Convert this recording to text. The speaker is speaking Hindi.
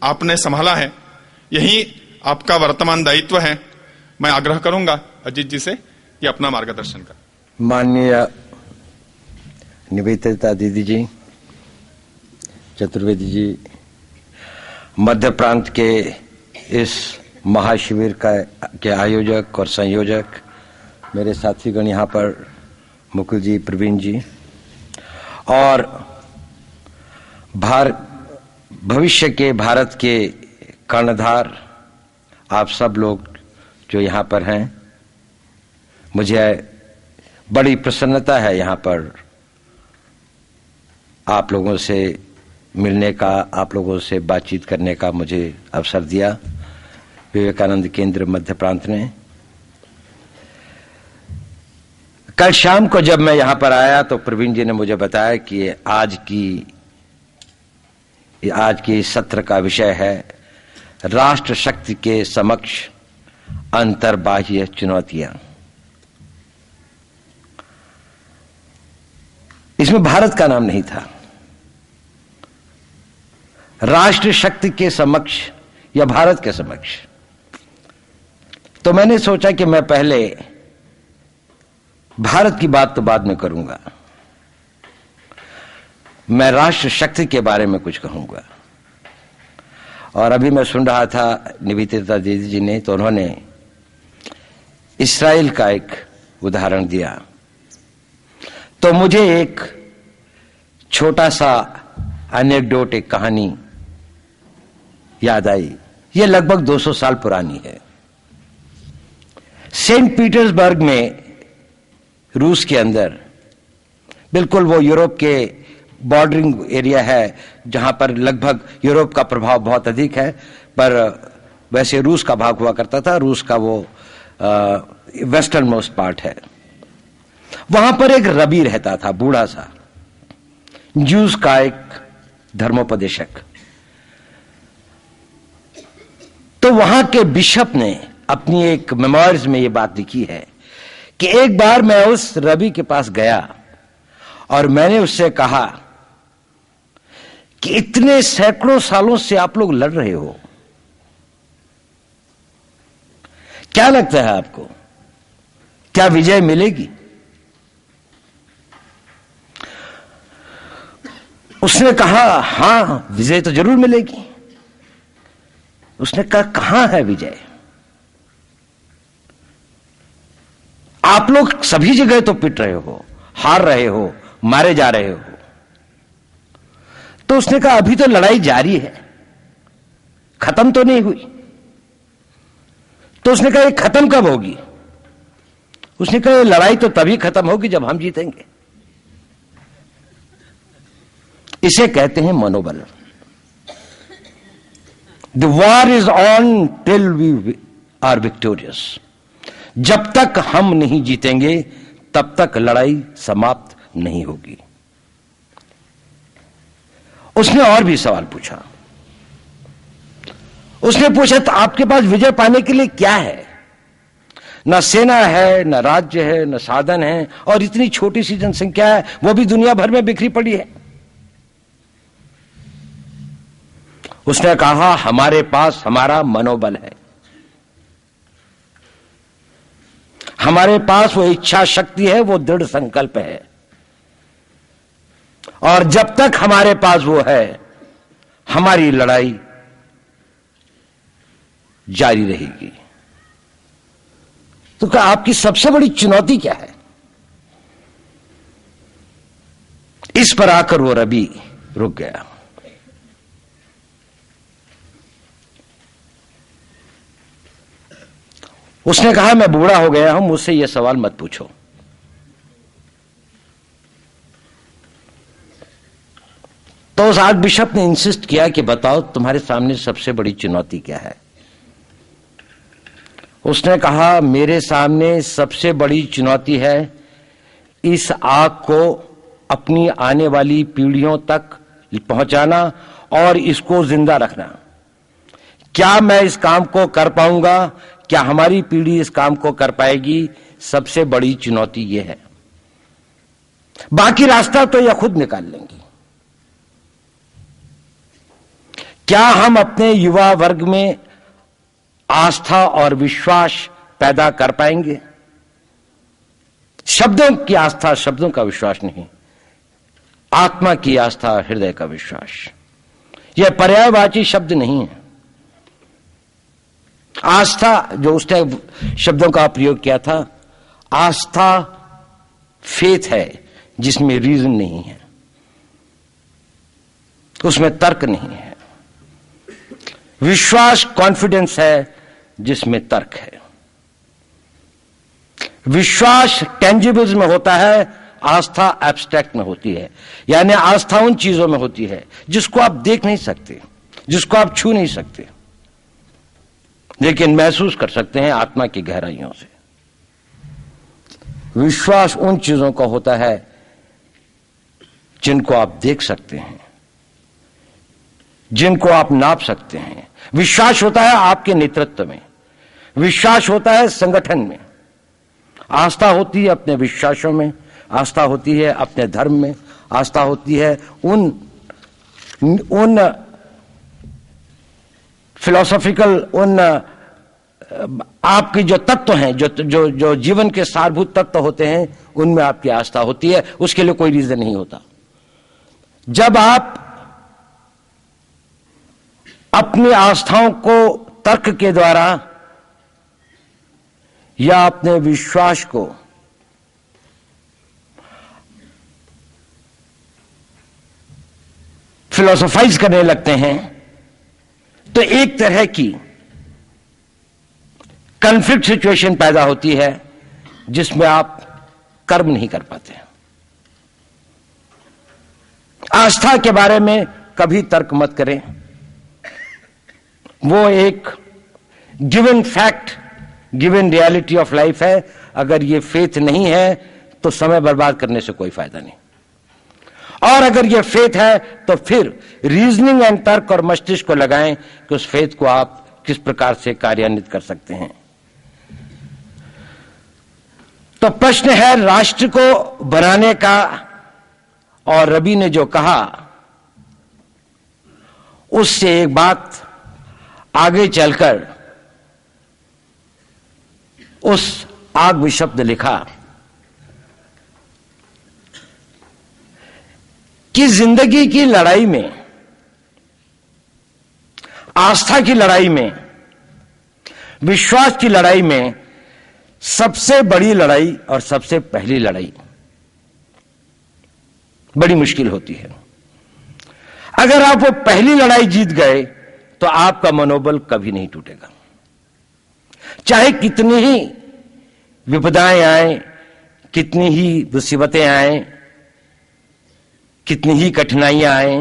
आपने संभाला है, यही आपका वर्तमान दायित्व है। मैं आग्रह करूंगा अजीत जी से कि अपना मार्गदर्शन करें। माननीय निवेदिता दीदी जी, चतुर्वेदी जी, मध्य प्रांत के इस महाशिविर के आयोजक और संयोजक, मेरे साथीगण यहाँ पर मुकुल जी, प्रवीण जी, और भविष्य के भारत के कर्णधार आप सब लोग जो यहाँ पर हैं, मुझे बड़ी प्रसन्नता है यहाँ पर आप लोगों से मिलने का, आप लोगों से बातचीत करने का मुझे अवसर दिया विवेकानंद केंद्र मध्य प्रांत ने। कल शाम को जब मैं यहां पर आया तो प्रवीण जी ने मुझे बताया कि आज की सत्र का विषय है राष्ट्र शक्ति के समक्ष अंतर्बाह्य चुनौतियां। इसमें भारत का नाम नहीं था। राष्ट्र शक्ति के समक्ष या भारत के समक्ष। तो मैंने सोचा कि मैं पहले भारत की बात तो बाद में करूंगा, मैं राष्ट्र शक्ति के बारे में कुछ कहूंगा। और अभी मैं सुन रहा था निवेदिता दीदी जी ने, तो उन्होंने इस्राएल का एक उदाहरण दिया, तो मुझे एक छोटा सा एनेक्डोट, एक कहानी याद आई। यह लगभग 200 साल पुरानी है। सेंट पीटर्सबर्ग में, रूस के अंदर, बिल्कुल वो यूरोप के बॉर्डरिंग एरिया है जहां पर लगभग यूरोप का प्रभाव बहुत अधिक है, पर वैसे रूस का भाग हुआ करता था। रूस का वो वेस्टर्न मोस्ट पार्ट है। वहां पर एक रबी रहता था, बूढ़ा सा, ज्यूस का एक धर्मोपदेशक। तो वहां के बिशप ने अपनी एक मेमोइर्स में यह बात लिखी है कि एक बार मैं उस रबी के पास गया और मैंने उससे कहा कि इतने सैकड़ों सालों से आप लोग लड़ रहे हो, क्या लगता है आपको, क्या विजय मिलेगी? उसने कहा हां, विजय तो जरूर मिलेगी। उसने कहा कहां है विजय? आप लोग सभी जगह तो पिट रहे हो, हार रहे हो, मारे जा रहे हो। तो उसने कहा अभी तो लड़ाई जारी है, खत्म तो नहीं हुई। तो उसने कहा ये खत्म कब होगी? उसने कहा ये लड़ाई तो तभी खत्म होगी जब हम जीतेंगे। इसे कहते हैं मनोबल। The war is on till we are victorious. जब तक हम नहीं जीतेंगे तब तक लड़ाई समाप्त नहीं होगी। उसने और भी सवाल पूछा। उसने पूछा तो आपके पास विजय पाने के लिए क्या है? न सेना है, न राज्य है, न साधन है, और इतनी छोटी सी जनसंख्या है, वो भी दुनिया भर में बिखरी पड़ी है। उसने कहा हमारे पास हमारा मनोबल है, हमारे पास वो इच्छा शक्ति है, वो दृढ़ संकल्प है, और जब तक हमारे पास वो है हमारी लड़ाई जारी रहेगी। तो क्या आपकी सबसे बड़ी चुनौती क्या है? इस पर आकर वो रबी रुक गया। उसने कहा मैं बूढ़ा हो गया हूं, मुझसे यह सवाल मत पूछो। तो उस आर्क बिशप ने इंसिस्ट किया कि बताओ तुम्हारे सामने सबसे बड़ी चुनौती क्या है? उसने कहा मेरे सामने सबसे बड़ी चुनौती है इस आग को अपनी आने वाली पीढ़ियों तक पहुंचाना और इसको जिंदा रखना। क्या मैं इस काम को कर पाऊंगा? क्या हमारी पीढ़ी इस काम को कर पाएगी? सबसे बड़ी चुनौती यह है। बाकी रास्ता तो यह खुद निकाल लेंगी। क्या हम अपने युवा वर्ग में आस्था और विश्वास पैदा कर पाएंगे? शब्दों की आस्था, शब्दों का विश्वास नहीं, आत्मा की आस्था, हृदय का विश्वास। यह पर्यायवाची शब्द नहीं है। आस्था, जो उसने शब्दों का प्रयोग किया था, आस्था फेथ है जिसमें रीजन नहीं है, उसमें तर्क नहीं है। विश्वास कॉन्फिडेंस है जिसमें तर्क है। विश्वास टेंजिबल्स में होता है, आस्था एब्स्ट्रैक्ट में होती है। यानी आस्था उन चीजों में होती है जिसको आप देख नहीं सकते, जिसको आप छू नहीं सकते, लेकिन महसूस कर सकते हैं आत्मा की गहराइयों से। विश्वास उन चीजों का होता है जिनको आप देख सकते हैं, जिनको आप नाप सकते हैं। विश्वास होता है आपके नेतृत्व में, विश्वास होता है संगठन में, आस्था होती है अपने विश्वासों में, आस्था होती है अपने धर्म में, आस्था होती है उन फिलोसॉफिकल, उन आपके जो तत्व हैं, जो जीवन के सारभूत तत्व होते हैं, उनमें आपकी आस्था होती है। उसके लिए कोई रीजन नहीं होता। जब आप अपनी आस्थाओं को तर्क के द्वारा या अपने विश्वास को फिलोसोफाइज करने लगते हैं, तो एक तरह की कॉन्फ्लिक्ट सिचुएशन पैदा होती है जिसमें आप कर्म नहीं कर पाते। आस्था के बारे में कभी तर्क मत करें। वो एक given fact, given reality of life है। अगर ये फेथ नहीं है तो समय बर्बाद करने से कोई फायदा नहीं, और अगर ये फेथ है तो फिर रीजनिंग एंड तर्क और मस्तिष्क को लगाएं कि उस फेथ को आप किस प्रकार से कार्यान्वित कर सकते हैं। तो प्रश्न है राष्ट्र को बनाने का, और रवि ने जो कहा उससे एक बात आगे चलकर उस आग में शब्द लिखा कि जिंदगी की लड़ाई में, आस्था की लड़ाई में, विश्वास की लड़ाई में सबसे बड़ी लड़ाई और सबसे पहली लड़ाई बड़ी मुश्किल होती है। अगर आप वो पहली लड़ाई जीत गए तो आपका मनोबल कभी नहीं टूटेगा। चाहे कितनी ही विपदाएं आए, कितनी ही मुसीबतें आए, कितनी ही कठिनाइयां आए,